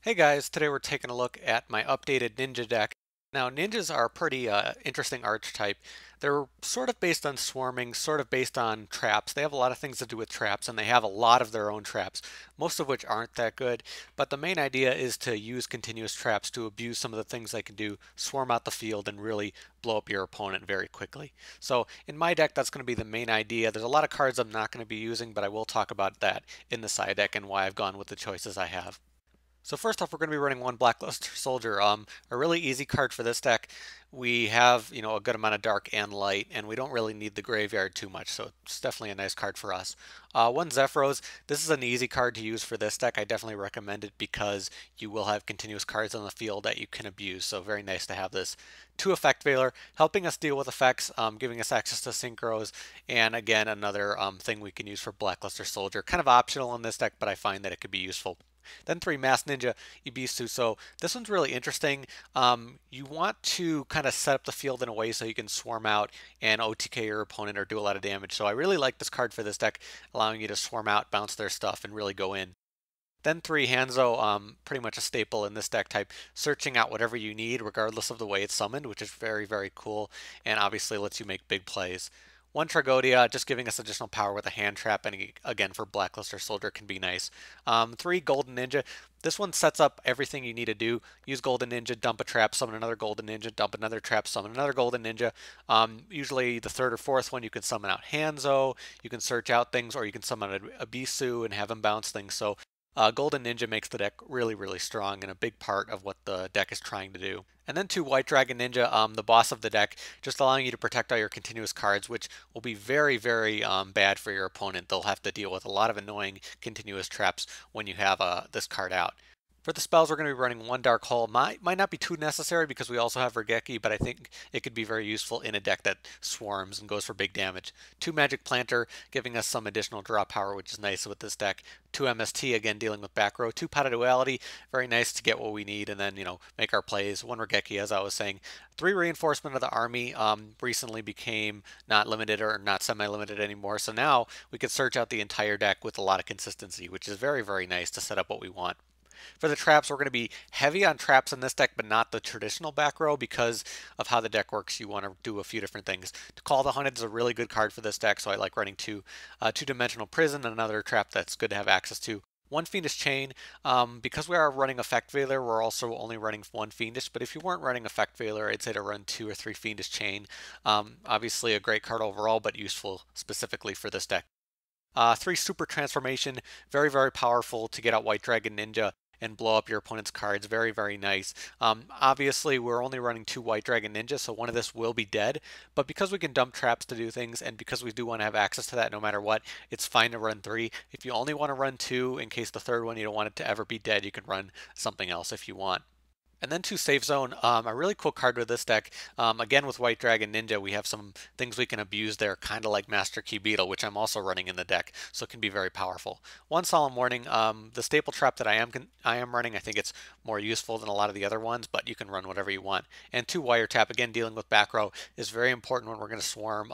Hey guys, today we're taking a look at my updated ninja deck. Now ninjas are a pretty interesting archetype. They're sort of based on swarming, sort of based on traps. They have a lot of things to do with traps and they have a lot of their own traps, most of which aren't that good. But the main idea is to use continuous traps to abuse some of the things they can do, swarm out the field and really blow up your opponent very quickly. So in my deck that's going to be the main idea. There's a lot of cards I'm not going to be using, but I will talk about that in the side deck and why I've gone with the choices I have. So first off, we're going to be running one Blackluster Soldier. A really easy card for this deck. We have, a good amount of dark and light, and we don't really need the graveyard too much, so it's definitely a nice card for us. One Zephyros. This is an easy card to use for this deck. I definitely recommend it because you will have continuous cards on the field that you can abuse, so very nice to have this. Two Effect Veiler, helping us deal with effects, giving us access to synchros, and again, another thing we can use for Blackluster Soldier. Kind of optional in this deck, but I find that it could be useful. Then three, Mass Ninja, Ebisu. So this one's really interesting. You want to kind of set up the field in a way so you can swarm out and OTK your opponent or do a lot of damage. So I really like this card for this deck, allowing you to swarm out, bounce their stuff, and really go in. Then three, Hanzo, pretty much a staple in this deck type, searching out whatever you need regardless of the way it's summoned, which is very, very cool, and obviously lets you make big plays. One Tragoedia, just giving us additional power with a hand trap, and again for Blackluster Soldier can be nice. Three, Golden Ninja. This one sets up everything you need to do. Use Golden Ninja, dump a trap, summon another Golden Ninja, dump another trap, summon another Golden Ninja. Usually the third or fourth one you can summon out Hanzo, you can search out things, or you can summon a Ebisu and have him bounce things. So Golden Ninja makes the deck really, really strong and a big part of what the deck is trying to do. And then two, White Dragon Ninja, the boss of the deck, just allowing you to protect all your continuous cards, which will be very, very bad for your opponent. They'll have to deal with a lot of annoying continuous traps when you have this card out. For the spells, we're going to be running one Dark Hole. Might not be too necessary because we also have Raigeki, but I think it could be very useful in a deck that swarms and goes for big damage. Two Magic Planter, giving us some additional draw power, which is nice with this deck. Two MST, again dealing with back row. Two Pot of Duality, very nice to get what we need and then, make our plays. One Raigeki, as I was saying. Three, Reinforcement of the Army, recently became not limited or not semi-limited anymore, so now we could search out the entire deck with a lot of consistency, which is very, very nice to set up what we want. For the traps, we're going to be heavy on traps in this deck, but not the traditional back row because of how the deck works. You want to do a few different things. To Call the Hunted is a really good card for this deck, so I like running two. Two-dimensional Prison, another trap that's good to have access to. One Fiendish Chain. Because we are running Effect Veiler, we're also only running one Fiendish, but if you weren't running Effect Veiler, I'd say to run two or three Fiendish Chain. Obviously a great card overall, but useful specifically for this deck. Three, Super Transformation, very, very powerful to get out White Dragon Ninja and blow up your opponent's cards. Very, very nice. Obviously, we're only running two White Dragon Ninja, so one of this will be dead. But because we can dump traps to do things, and because we do want to have access to that no matter what, it's fine to run three. If you only want to run two, in case the third one you don't want it to ever be dead, you can run something else if you want. And then to Safe Zone, a really cool card with this deck. Again, with White Dragon Ninja, we have some things we can abuse there, kind of like Master Key Beetle, which I'm also running in the deck, so it can be very powerful. One Solemn Warning, the staple trap that I am running, I think it's more useful than a lot of the other ones, but you can run whatever you want. And two, Wiretap, again, dealing with back row, is very important when we're going to swarm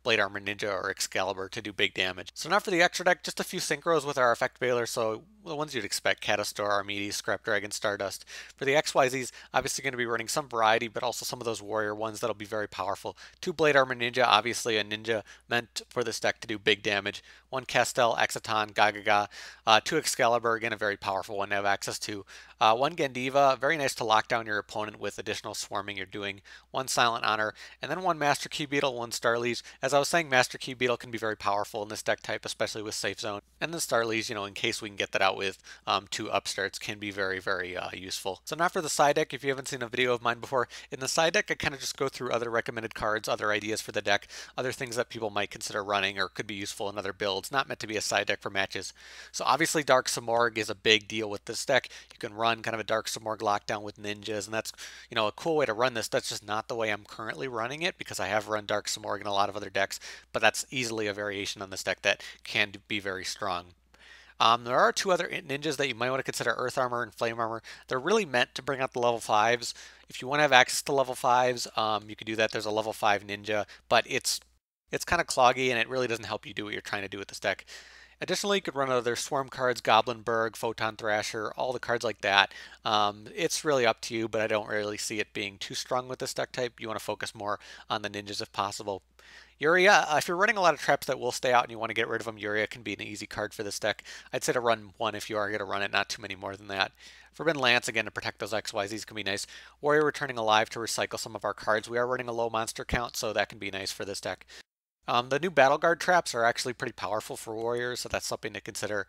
Blade Armor Ninja or Excalibur to do big damage. So now for the extra deck, just a few synchros with our Effect Veiler, so the ones you'd expect, Catastor, Armades, Scrap Dragon, Stardust. For the XYZs, obviously going to be running some variety, but also some of those warrior ones that'll be very powerful. Two Blade Armor Ninja, obviously a ninja meant for this deck to do big damage. One Castel, Exciton, Gagaga. Two Excalibur, again a very powerful one to have access to. One Gandiva, very nice to lock down your opponent with additional swarming you're doing. One Silent Honor, and then one Master Key Beetle, one Starliege. As I was saying, Master Key Beetle can be very powerful in this deck type, especially with Safe Zone. And then Starliege, in case we can get that out with two Upstarts, can be very, very useful. So now for the side deck, if you haven't seen a video of mine before, in the side deck I kind of just go through other recommended cards, other ideas for the deck, other things that people might consider running or could be useful in other builds, not meant to be a side deck for matches. So obviously Dark Simorgh is a big deal with this deck. You can run kind of a Dark Simorgh lockdown with ninjas, and that's a cool way to run this. That's just not the way I'm currently running it because I have run Dark Simorgh in a lot of other decks, but that's easily a variation on this deck that can be very strong. There are two other ninjas that you might want to consider, Earth Armor and Flame Armor. They're really meant to bring out the level 5s. If you want to have access to level 5s, you can do that. There's a level 5 ninja, but it's kind of cloggy and it really doesn't help you do what you're trying to do with this deck. Additionally, you could run other Swarm cards, Goblindbergh, Photon Thrasher, all the cards like that. It's really up to you, but I don't really see it being too strong with this deck type. You want to focus more on the ninjas if possible. Uria, if you're running a lot of traps that will stay out and you want to get rid of them, Uria can be an easy card for this deck. I'd say to run one if you are going to run it, not too many more than that. Forbidden Lance, again, to protect those XYZs can be nice. Warrior Returning Alive to recycle some of our cards. We are running a low monster count, so that can be nice for this deck. The new Battleguard traps are actually pretty powerful for Warriors, so that's something to consider.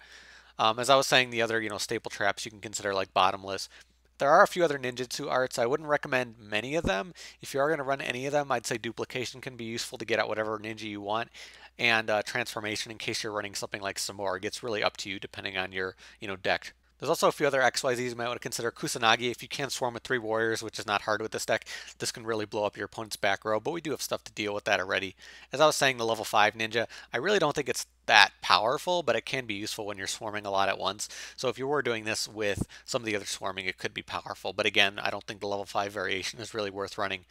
As I was saying, the other staple traps you can consider like Bottomless. There are a few other ninjutsu arts. I wouldn't recommend many of them. If you are going to run any of them, I'd say duplication can be useful to get out whatever ninja you want, and transformation in case you're running something like Simorgh. It's really up to you depending on your deck. There's also a few other XYZs you might want to consider. Kusanagi, if you can swarm with 3 warriors, which is not hard with this deck, this can really blow up your opponent's back row, but we do have stuff to deal with that already. As I was saying, the level 5 ninja, I really don't think it's that powerful, but it can be useful when you're swarming a lot at once. So if you were doing this with some of the other swarming, it could be powerful. But again, I don't think the level 5 variation is really worth running.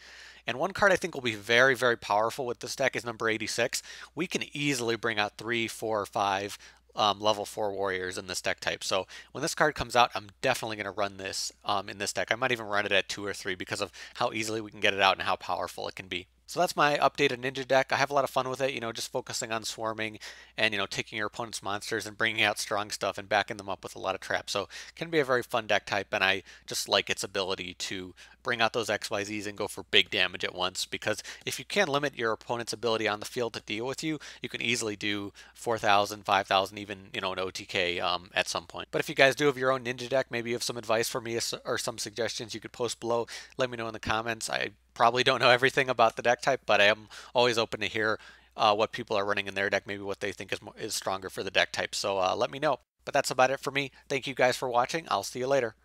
And one card I think will be very, very powerful with this deck is number 86. We can easily bring out 3, 4, 5 level 4 warriors in this deck type. So when this card comes out, I'm definitely going to run this in this deck. I might even run it at 2 or 3 because of how easily we can get it out and how powerful it can be. So that's my updated ninja deck. I have a lot of fun with it, just focusing on swarming and, taking your opponent's monsters and bringing out strong stuff and backing them up with a lot of traps. So it can be a very fun deck type, and I just like its ability to bring out those XYZs and go for big damage at once, because if you can limit your opponent's ability on the field to deal with you, you can easily do 4,000, 5,000, even, an OTK at some point. But if you guys do have your own ninja deck, maybe you have some advice for me or some suggestions, you could post below. Let me know in the comments. I probably don't know everything about the deck type, but I am always open to hear what people are running in their deck, maybe what they think is stronger for the deck type. So let me know. But that's about it for me. Thank you guys for watching. I'll see you later.